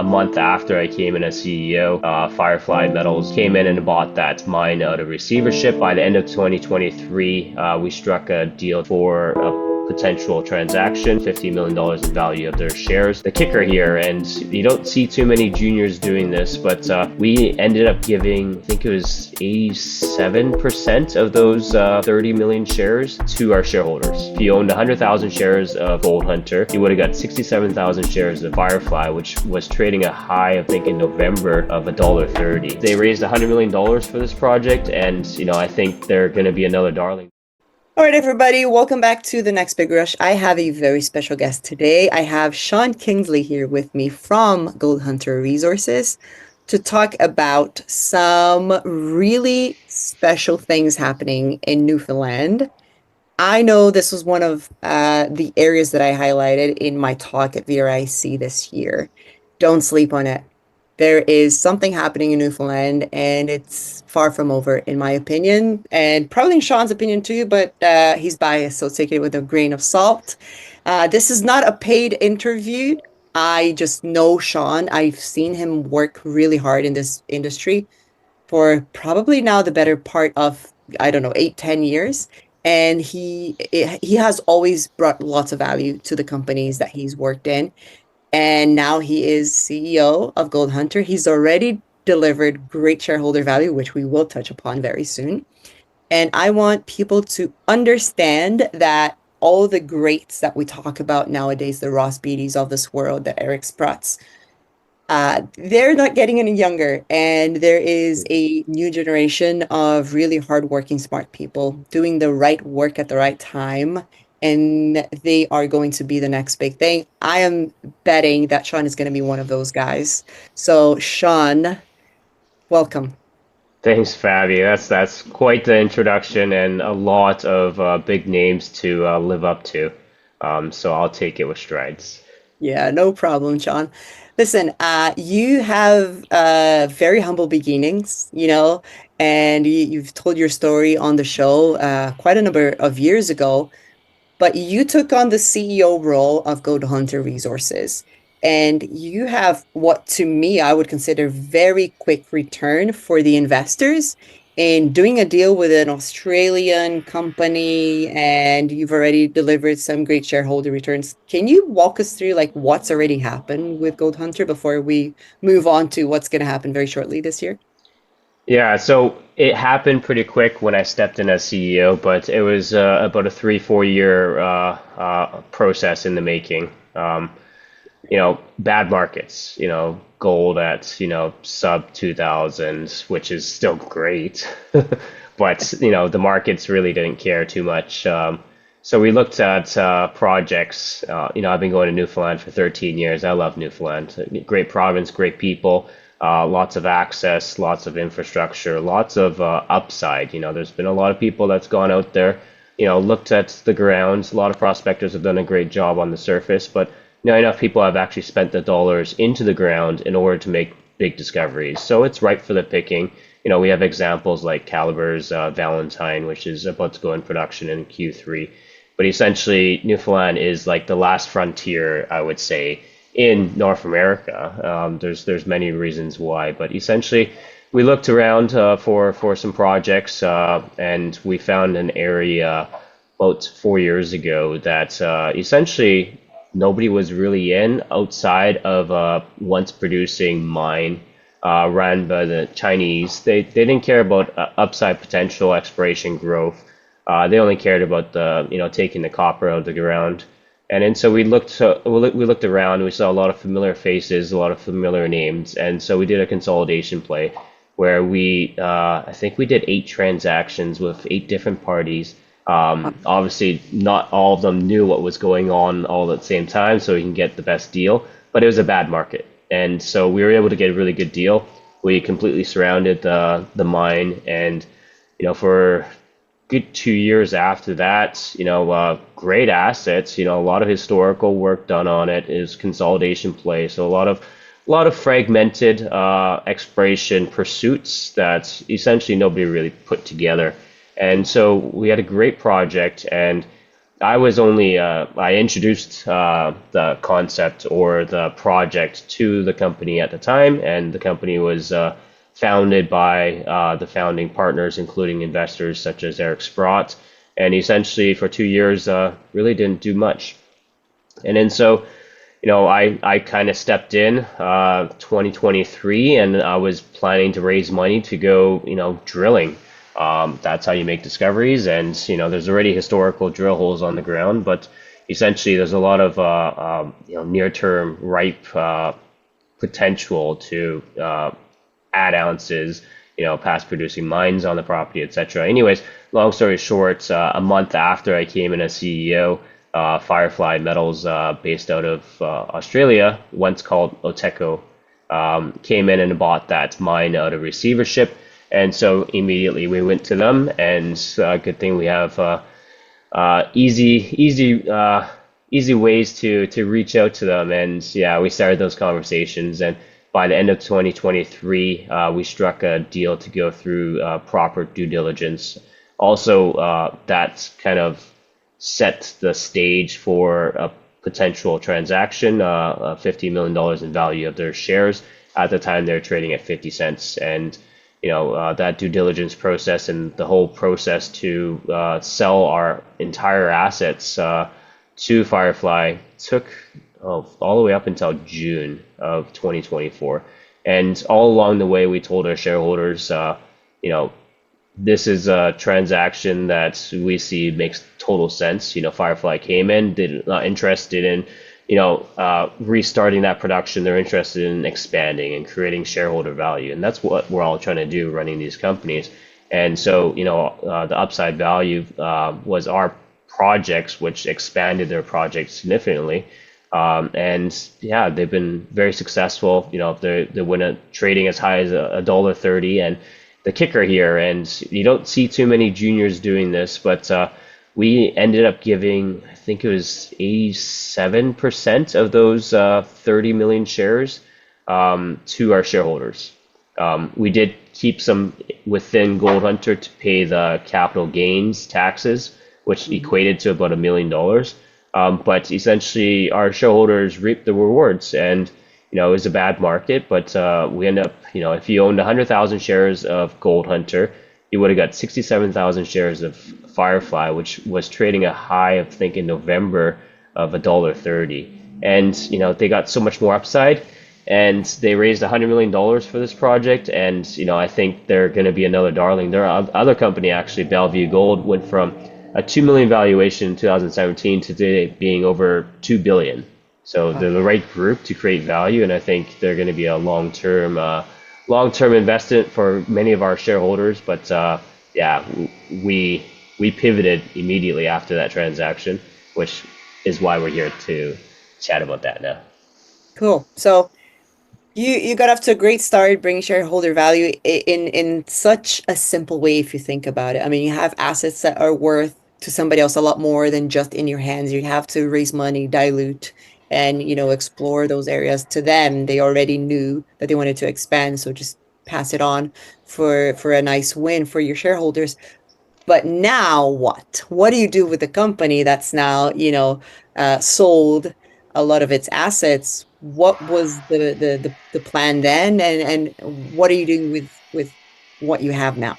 month after I came in as CEO, Firefly Metals came in and bought that mine out of receivership. By the end of 2023, we struck a deal for a potential transaction, $50 million in value of their shares. The kicker here, and you don't see too many juniors doing this, but we ended up giving, I think it was 87% of those 30 million shares to our shareholders. If you owned 100,000 shares of Goldhunter, you would have got 67,000 shares of Firefly, which was trading a high, I think, in November of $1.30. They raised $100 million for this project, and I think they're going to be another darling. All right, everybody, welcome back to The Next Big Rush. I have a very special guest today. I have Sean Kingsley here with me from Goldhunter Resources to talk about some really special things happening in Newfoundland. I know this was one of the areas that I highlighted in my talk at VRIC this year. Don't sleep on it. There is something happening in Newfoundland, and it's far from over, in my opinion, and probably in Sean's opinion too, but he's biased, so take it with a grain of salt. This is not a paid interview. I just know Sean. I've seen him work really hard in this industry for probably now the better part of, I don't know, 8, 10 years. And he has always brought lots of value to the companies that he's worked in. And now he is CEO of Goldhunter. He's already delivered great shareholder value, which we will touch upon very soon. And I want people to understand that all the greats that we talk about nowadays, the Ross Beatties of this world, the Eric Sprotts, they're not getting any younger. And there is a new generation of really hardworking, smart people doing the right work at the right time. And they are going to be the next big thing. I am betting that Sean is going to be one of those guys. So, Sean, welcome. Thanks, Fabi. That's quite the introduction and a lot of big names to live up to. So I'll take it with strides. Yeah, no problem, Sean. Listen, you have very humble beginnings, and you've told your story on the show quite a number of years ago. But you took on the CEO role of Goldhunter Resources, and you have what to me I would consider very quick return for the investors in doing a deal with an Australian company, and you've already delivered some great shareholder returns. Can you walk us through like what's already happened with Goldhunter before we move on to what's going to happen very shortly this year? Yeah, so it happened pretty quick when I stepped in as CEO, but it was about a 3, 4 year process in the making. Bad markets, gold at, sub 2000, which is still great, but, the markets really didn't care too much. So we looked at projects. I've been going to Newfoundland for 13 years. I love Newfoundland. Great province, great people. Lots of access, lots of infrastructure, lots of upside. There's been a lot of people that's gone out there, looked at the ground. A lot of prospectors have done a great job on the surface, but enough people have actually spent the dollars into the ground in order to make big discoveries. So it's ripe for the picking. We have examples like Caliber's Valentine, which is about to go in production in Q3. But essentially, Newfoundland is like the last frontier, I would say, in North America. There's many reasons why, but essentially we looked around for some projects, and we found an area about 4 years ago that essentially nobody was really in outside of a once producing mine run by the Chinese. They didn't care about upside potential, exploration growth. They only cared about the taking the copper out of the ground. And then so we looked around. We saw a lot of familiar faces, a lot of familiar names, and so we did a consolidation play where I think we did 8 transactions with 8 different parties. Obviously, not all of them knew what was going on all at the same time, so we can get the best deal. But it was a bad market, and so we were able to get a really good deal. We completely surrounded the mine, and for good 2 years after that, great assets, a lot of historical work done on it is consolidation play. So a lot of fragmented exploration pursuits that essentially nobody really put together. And so we had a great project, and I was only I introduced the concept or the project to the company at the time, and the company was founded by the founding partners, including investors such as Eric Sprott, and essentially for 2 years really didn't do much. And then so I kind of stepped in 2023, and I was planning to raise money to go, drilling. That's how you make discoveries, and there's already historical drill holes on the ground, but essentially there's a lot of near-term ripe potential to add ounces, past producing mines on the property, etc. Anyways, long story short, a month after I came in as CEO, Firefly Metals, based out of Australia, once called Oteco, came in and bought that mine out of receivership. And so immediately we went to them, and good thing we have easy ways to reach out to them. And yeah, we started those conversations. And by the end of 2023, we struck a deal to go through proper due diligence. Also, that kind of set the stage for a potential transaction, $50 million in value of their shares. At the time, they're trading at 50 cents. And that due diligence process and the whole process to sell our entire assets to Firefly took all the way up until June of 2024. And all along the way, we told our shareholders, this is a transaction that we see makes total sense. Firefly came in, not interested in restarting that production. They're interested in expanding and creating shareholder value, and that's what we're all trying to do running these companies. And so the upside value was our projects, which expanded their project significantly. And yeah, they've been very successful. They went trading as high as $1.30. And the kicker here, and you don't see too many juniors doing this, but we ended up giving, I think it was 87% of those 30 million shares to our shareholders. We did keep some within Goldhunter to pay the capital gains taxes, which equated to about $1 million. But essentially, our shareholders reaped the rewards, and it was a bad market, but we end up, if you owned 100,000 shares of Goldhunter, you would have got 67,000 shares of Firefly, which was trading a high of, I think, in November of $1.30. And, they got so much more upside, and they raised $100 million for this project. And, I think they're going to be another darling. Their other company, actually, Bellevue Gold, went from a 2 million valuation in 2017 to today being over 2 billion. So they're the right group to create value, and I think they're going to be a long-term investment for many of our shareholders. But yeah, we pivoted immediately after that transaction, which is why we're here to chat about that now. Cool. So you got off to a great start bringing shareholder value in such a simple way if you think about it. I mean, you have assets that are worth to somebody else a lot more than just in your hands. You have to raise money, dilute, and explore those areas. To them, they already knew that they wanted to expand, so just pass it on for a nice win for your shareholders. But now what? What do you do with the company that's now, sold a lot of its assets? What was the plan then, and what are you doing with what you have now?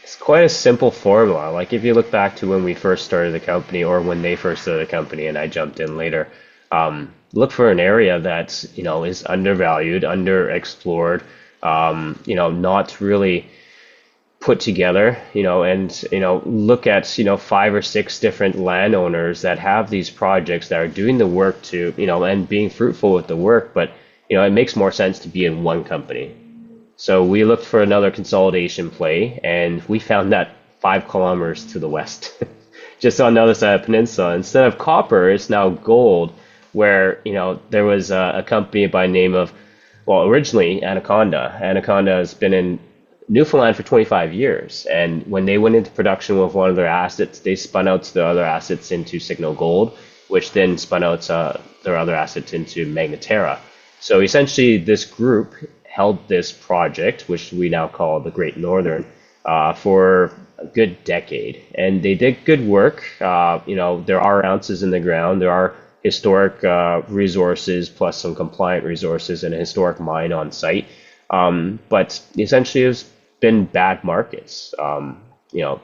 It's quite a simple formula. Like if you look back to when we first started the company, or when they first started the company and I jumped in later, look for an area that is undervalued, underexplored, not really put together, and look at 5 or 6 different landowners that have these projects that are doing the work to and being fruitful with the work, but it makes more sense to be in one company. So we looked for another consolidation play, and we found that 5 kilometers to the west, just on the other side of the peninsula, instead of copper, it's now gold, where there was a company by name of, well, originally Anaconda. Anaconda has been in Newfoundland for 25 years, and when they went into production with one of their assets, they spun out the other assets into Signal Gold, which then spun out their other assets into Magneterra. So essentially, this group held this project, which we now call the Great Northern, for a good decade, and they did good work. There are ounces in the ground. There are historic resources plus some compliant resources and a historic mine on site. But essentially, it's been bad markets. You know,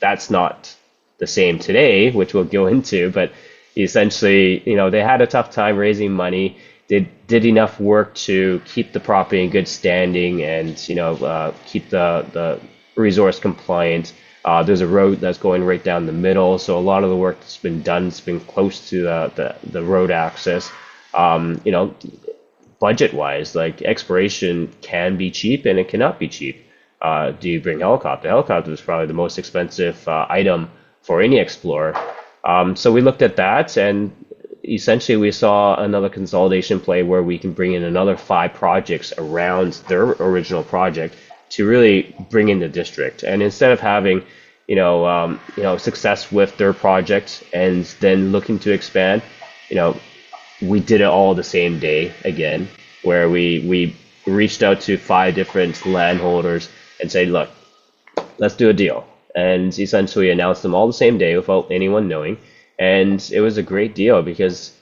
that's not the same today, which we'll go into, but essentially, they had a tough time raising money. They did enough work to keep the property in good standing and, keep the resource compliant. There's a road that's going right down the middle, so a lot of the work that's been done has been close to the road access. Um, you know, budget wise, like exploration can be cheap and it cannot be cheap. Do you bring helicopter? Helicopter is probably the most expensive item for any explorer. So we looked at that, and essentially we saw another consolidation play where we can bring in another 5 projects around their original project to really bring in the district. And instead of having, success with their project and then looking to expand, you know, we did it all the same day again, where we reached out to 5 different landholders and said, look, let's do a deal. And essentially announced them all the same day without anyone knowing. And it was a great deal because,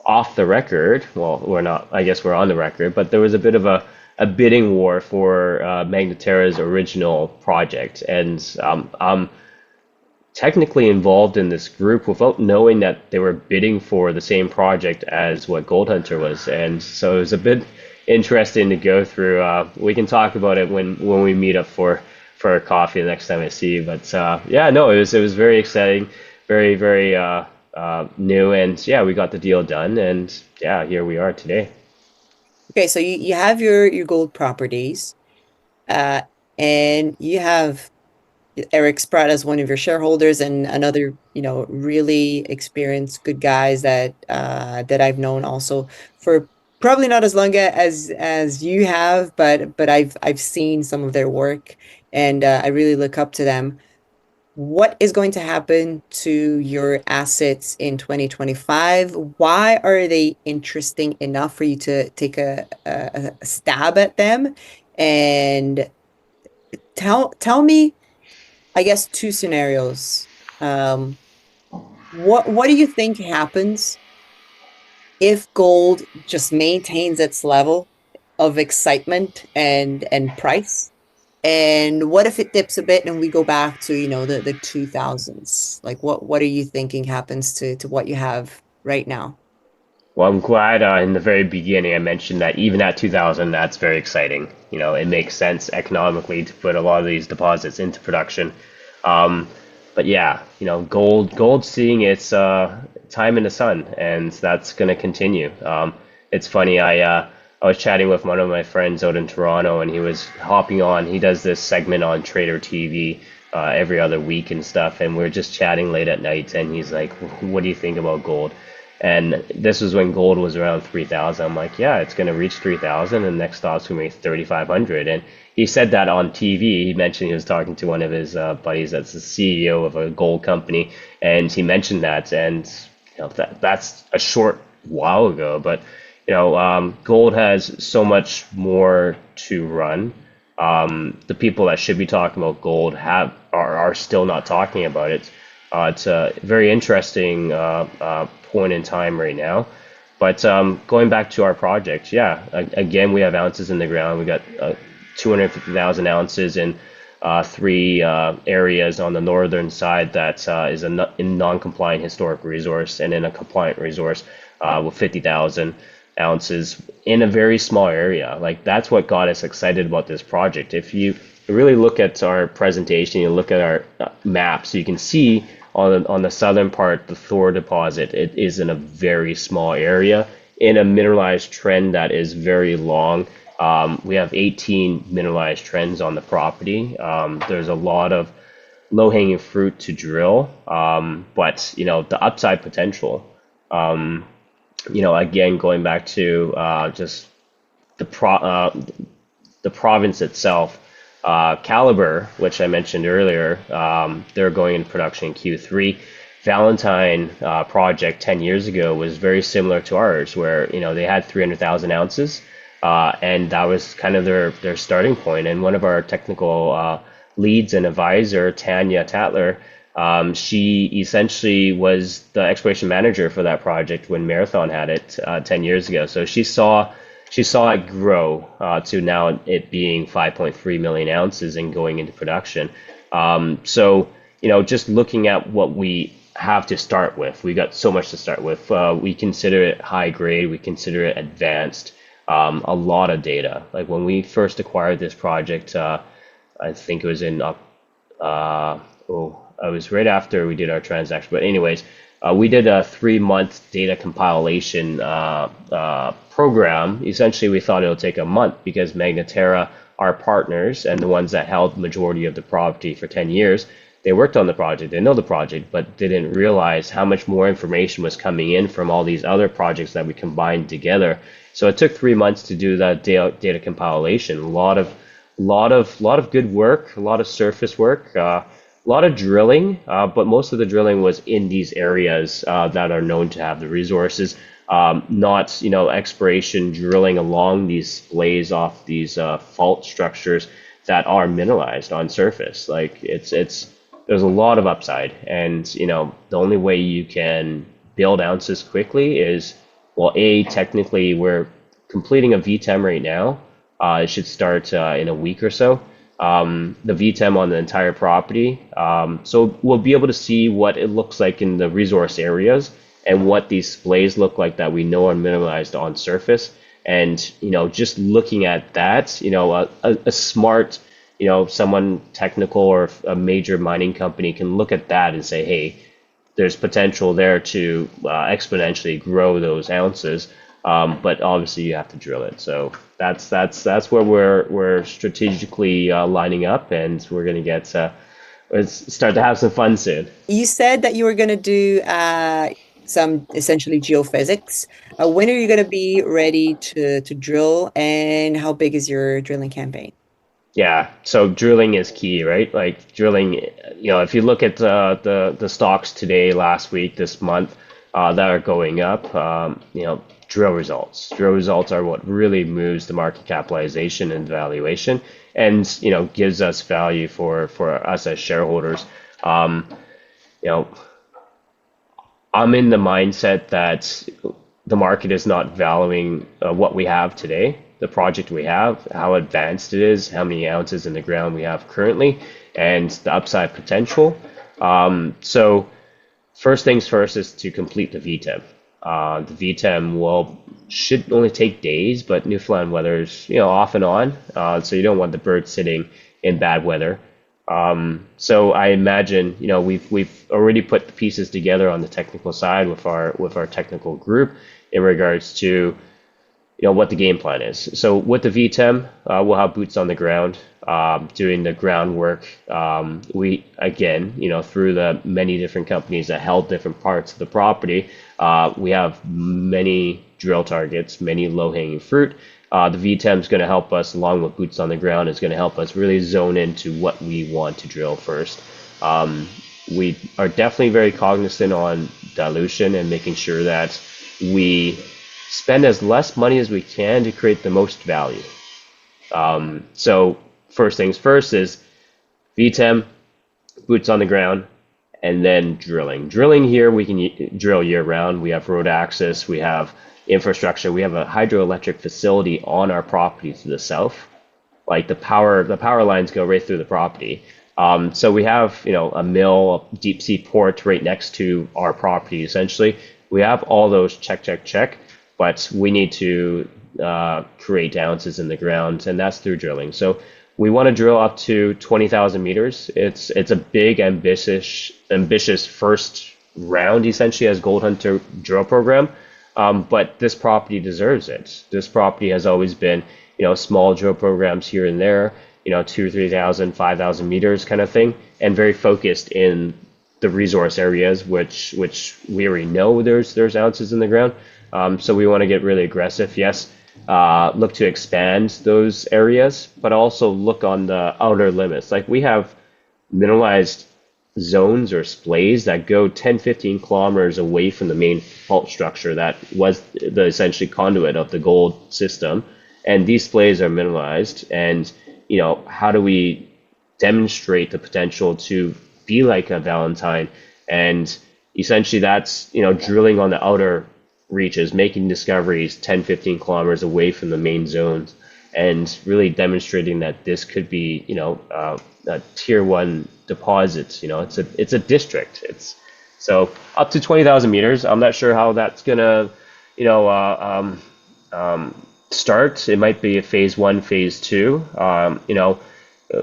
off the record, well, we're not, I guess we're on the record, but there was a bit of a bidding war for Magneterra's original project. And I'm technically involved in this group without knowing that they were bidding for the same project as what Goldhunter was. And so it was a bit interesting to go through. We can talk about it when we meet up for a coffee the next time I see you. But yeah, no, it was very exciting, very very new, and yeah, we got the deal done, and yeah, here we are today. Okay, so you have your gold properties, uh, and you have Eric Sprott as one of your shareholders and another, really experienced good guys that I've known also for probably not as long as you have, but I've seen some of their work and I really look up to them. What is going to happen to your assets in 2025? Why are they interesting enough for you to take a stab at them? And tell me, I guess, 2 scenarios. Um, what do you think happens if gold just maintains its level of excitement and price? And what if it dips a bit and we go back to, the 2000s? Like what are you thinking happens to what you have right now? Well, I'm glad in the very beginning I mentioned that even at 2000, that's very exciting. It makes sense economically to put a lot of these deposits into production. Um, but yeah, gold seeing its time in the sun, and that's going to continue. It's funny, I was chatting with one of my friends out in Toronto, and he was hopping on. He does this segment on Trader TV every other week and stuff, and we are just chatting late at night, and he's like, "What do you think about gold?" And this was when gold was around 3,000. I'm like, yeah, it's going to reach 3,000 and next stop's going to be 3,500. And he said that on TV. He mentioned he was talking to one of his buddies that's the CEO of a gold company. And he mentioned that. And that's a short while ago. But, gold has so much more to run. The people that should be talking about gold are still not talking about it. It's a very interesting point in time right now. But going back to our project, yeah, again, we have ounces in the ground. We got 250,000 ounces in 3 areas on the northern side that is in non-compliant historic resource, and in a compliant resource with 50,000 ounces in a very small area. Like that's what got us excited about this project. If you really look at our presentation, you look at our maps, you can see on the southern part, the Thor deposit, it is in a very small area in a mineralized trend that is very long. We have 18 mineralized trends on the property. There's a lot of low-hanging fruit to drill, but the upside potential. Again, going back to just the the province itself. Caliber, which I mentioned earlier, they're going into production in Q3. Valentine project 10 years ago was very similar to ours, where they had 300,000 ounces, and that was kind of their starting point. And one of our technical leads and advisor, Tanya Tatler, she essentially was the exploration manager for that project when Marathon had it 10 years ago. So she saw it grow to now it being 5.3 million ounces and going into production. So, just looking at what we have to start with, we got so much to start with. We consider it high grade, we consider it advanced, a lot of data. Like when we first acquired this project, I think it was in it was right after we did our transaction. But anyways, we did a 3 month data compilation program. Essentially, we thought it would take a month because Magneterra, our partners and the ones that held the majority of the property for 10 years, they worked on the project, they know the project, but didn't realize how much more information was coming in from all these other projects that we combined together. So it took 3 months to do that data compilation. A lot of good work, a lot of surface work, a lot of drilling, but most of the drilling was in these areas that are known to have the resources, not exploration drilling along these splays off these fault structures that are mineralized on surface. Like it's there's a lot of upside, and the only way you can build ounces quickly is, well, technically we're completing a VTEM right now. It should start in a week or so. The VTEM on the entire property. So we'll be able to see what it looks like in the resource areas and what these splays look like that we know are mineralized on surface. And just looking at that, a smart, someone technical or a major mining company can look at that and say, hey, there's potential there to exponentially grow those ounces. But obviously you have to drill it. So that's where we're strategically lining up, and we're gonna get let's start to have some fun soon. You said that you were going to do some essentially geophysics. When are you going to be ready to drill, and how big is your drilling campaign? Yeah, so drilling is key, right? Like drilling, if you look at the stocks today, last week, this month, that are going up, drill results. Drill results are what really moves the market capitalization and valuation, and gives us value for us as shareholders. You know, I'm in the mindset that the market is not valuing what we have today, the project we have, how advanced it is, how many ounces in the ground we have currently, and the upside potential. So first things first is to complete the VTEM. The VTEM should only take days, but Newfoundland weather is off and on, so you don't want the birds sitting in bad weather. So I imagine we've already put the pieces together on the technical side with our technical group in regards to what the game plan is. So with the VTEM, we'll have boots on the ground, doing the groundwork. We again, through the many different companies that held different parts of the property, we have many drill targets, many low-hanging fruit. The VTEM is going to help us, along with boots on the ground, is going to help us really zone into what we want to drill first. We are definitely very cognizant on dilution and making sure that we spend as less money as we can to create the most value. So first things first is VTEM, boots on the ground, and then drilling. Drilling here, we can drill year round. We have road access, we have infrastructure, we have a hydroelectric facility on our property to the south. Like the power lines go right through the property. So we have a mill, a deep sea port right next to our property. Essentially, we have all those check, but we need to create ounces in the ground, and that's through drilling. So we want to drill up to 20,000 meters. It's a big, ambitious first round, essentially, as Goldhunter drill program. But this property deserves it. This property has always been, small drill programs here and there, 2, 3,000, 5,000 meters kind of thing, and very focused in the resource areas, which we already know there's ounces in the ground. So we want to get really aggressive. Yes, look to expand those areas, but also look on the outer limits. Like we have mineralized zones or splays that go 10, 15 kilometers away from the main fault structure that was the essentially conduit of the gold system. And these splays are mineralized. And, how do we demonstrate the potential to be like a Valentine. And essentially that's, drilling on the outer reaches, making discoveries 10, 15 kilometers away from the main zones, and really demonstrating that this could be, a tier one deposit. It's a district. It's so up to 20,000 meters. I'm not sure how that's gonna, you know, start. It might be a phase one, phase two.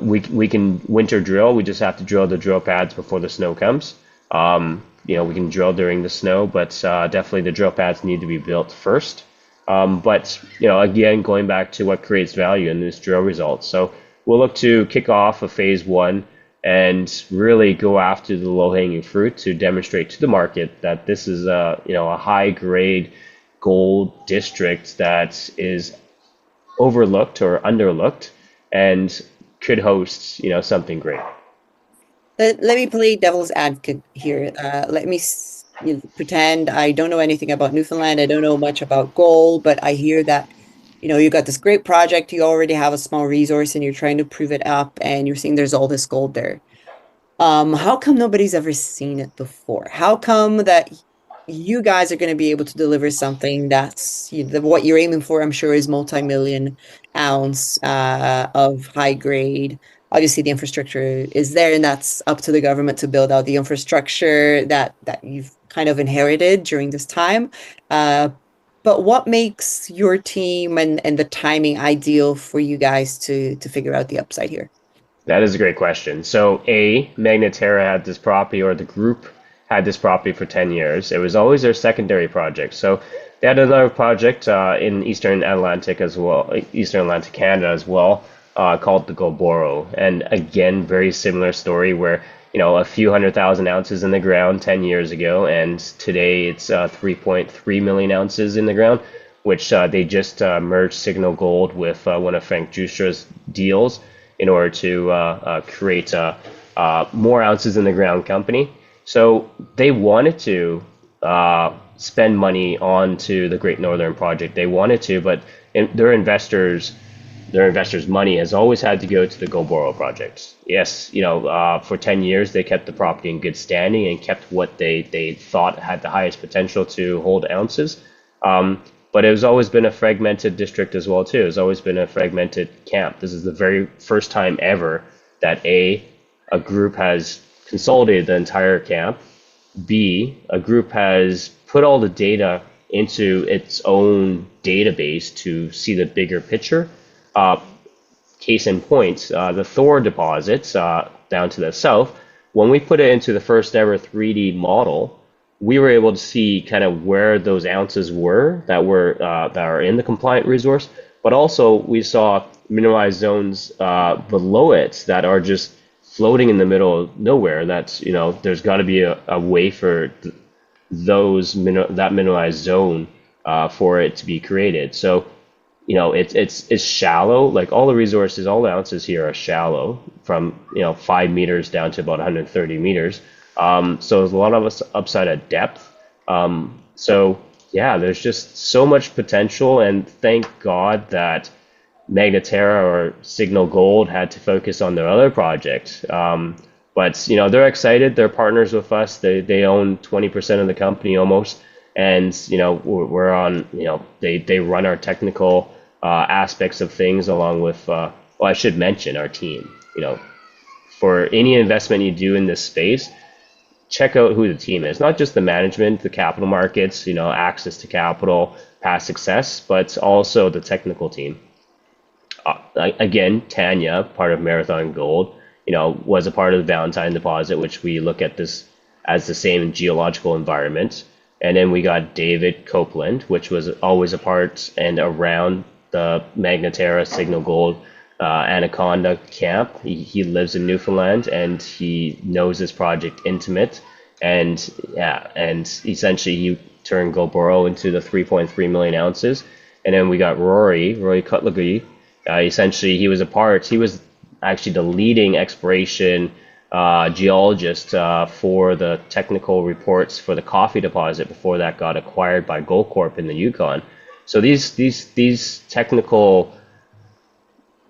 We can winter drill. We just have to drill the drill pads before the snow comes. We can drill during the snow, but definitely the drill pads need to be built first. But again, going back to what creates value in this drill results. So we'll look to kick off a phase one and really go after the low-hanging fruit to demonstrate to the market that this is a high-grade gold district that is overlooked or underlooked and could host something great. Let me play devil's advocate here. Let me pretend I don't know anything about Newfoundland. I don't know much about gold, but I hear that, you got this great project, you already have a small resource and you're trying to prove it up and you're seeing there's all this gold there. How come nobody's ever seen it before? How come that you guys are going to be able to deliver something that's what you're aiming for, I'm sure, is multi-million ounce of high grade. Obviously, the infrastructure is there, and that's up to the government to build out the infrastructure that you've kind of inherited during this time. Uh, but what makes your team and the timing ideal for you guys to figure out the upside here? That is a great question. So, Magneterra had this property, or the group had this property for 10 years. It was always their secondary project. So, they had another project in Eastern Atlantic as well, Eastern Atlantic Canada as well, called the Golboro. And again, very similar story where, a few 100,000 ounces in the ground 10 years ago, and today it's 3.3 million ounces in the ground, which they just merged Signal Gold with one of Frank Justra's deals in order to create more ounces in the ground company. So they wanted to spend money onto the Great Northern Project. They wanted to, but their investors' money has always had to go to the Golboro project. Yes, for 10 years they kept the property in good standing and kept what they thought had the highest potential to hold ounces. But it has always been a fragmented district as well too. It's always been a fragmented camp. This is the very first time ever that a group has consolidated the entire camp. B, a group has put all the data into its own database to see the bigger picture. Case in point, the Thor deposits down to the south. When we put it into the first ever 3D model, we were able to see kind of where those ounces were that are in the compliant resource, but also we saw mineralized zones below it that are just floating in the middle of nowhere. That's there's got to be a way for that mineralized zone for it to be created. So it's shallow. Like all the resources, all the ounces here are shallow from 5 meters down to about 130 meters. So there's a lot of us upside at depth. So yeah, there's just so much potential, and thank God that Magneterra or Signal Gold had to focus on their other project. But they're excited. They're partners with us. They own 20% of the company almost, and we're on. They run our technical aspects of things along with. Well, I should mention our team. For any investment you do in this space, check out who the team is. Not just the management, the capital markets, access to capital, past success, but also the technical team. Again, Tanya, part of Marathon Gold, was a part of the Valentine deposit, which we look at this as the same geological environment. And then we got David Copeland, which was always a part and around the Magneterra, Signal Gold, Anaconda camp. He lives in Newfoundland and he knows this project intimate, and essentially he turned Golboro into the 3.3 million ounces. And then we got Rory Cutlagee. Essentially he was actually the leading exploration geologist for the technical reports for the coffee deposit before that got acquired by Goldcorp in the Yukon. So these technical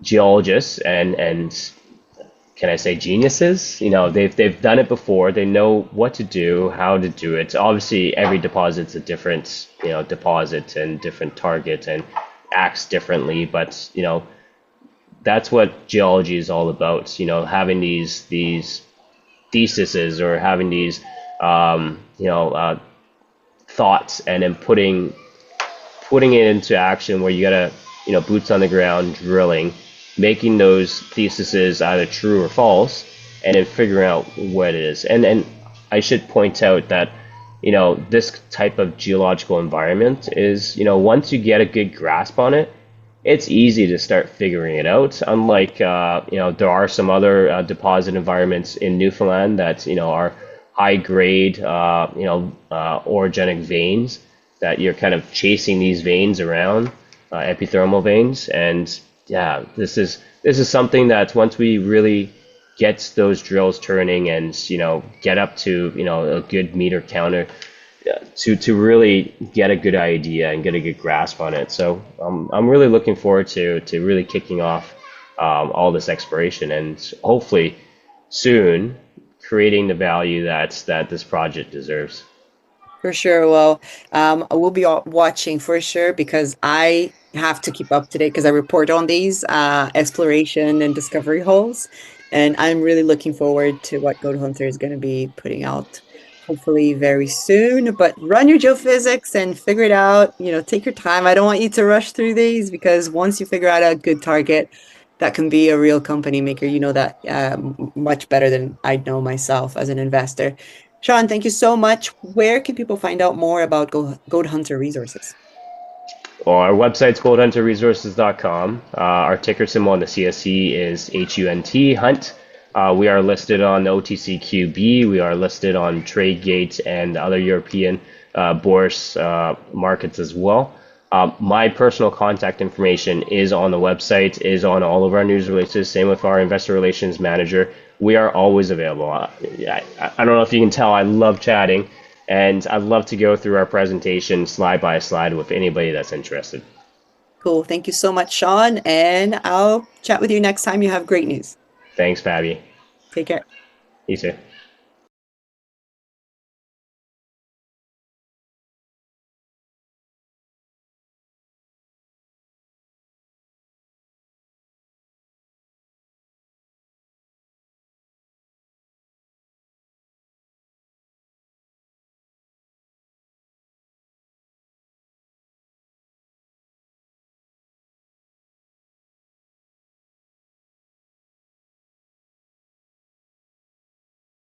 geologists and can I say geniuses? They've done it before. They know what to do, how to do it. Obviously, every deposit's a different, deposit and different target and acts differently. But that's what geology is all about. Having these theses or having these thoughts and then putting it into action where you gotta, boots on the ground, drilling, making those theses either true or false, and then figuring out what it is. And I should point out that, this type of geological environment is, once you get a good grasp on it, it's easy to start figuring it out. Unlike, there are some other deposit environments in Newfoundland that, are high grade, orogenic veins that you're kind of chasing these veins around, epithermal veins. And yeah, this is something that once we really get those drills turning and get up to a good meter counter, to really get a good idea and get a good grasp on it. So I'm really looking forward to really kicking off all this exploration and hopefully soon creating the value that this project deserves. For sure. Well, I will be watching for sure because I have to keep up to date because I report on these exploration and discovery holes. And I'm really looking forward to what Goldhunter is going to be putting out hopefully very soon. But run your geophysics and figure it out. Take your time. I don't want you to rush through these because once you figure out a good target, that can be a real company maker. You know that much better than I know myself as an investor. Sean, thank you so much. Where can people find out more about Gold Hunter Resources? Well, our website's goldhunterresources.com. Our ticker symbol on the CSE is HUNT, Hunt. We are listed on the OTCQB. We are listed on TradeGate and other European bourse markets as well. My personal contact information is on the website, is on all of our news releases. Same with our investor relations manager. We are always available. I don't know if you can tell, I love chatting, and I'd love to go through our presentation slide by slide with anybody that's interested. Cool. Thank you so much, Sean. And I'll chat with you next time you have great news. Thanks, Fabi. Take care. You too.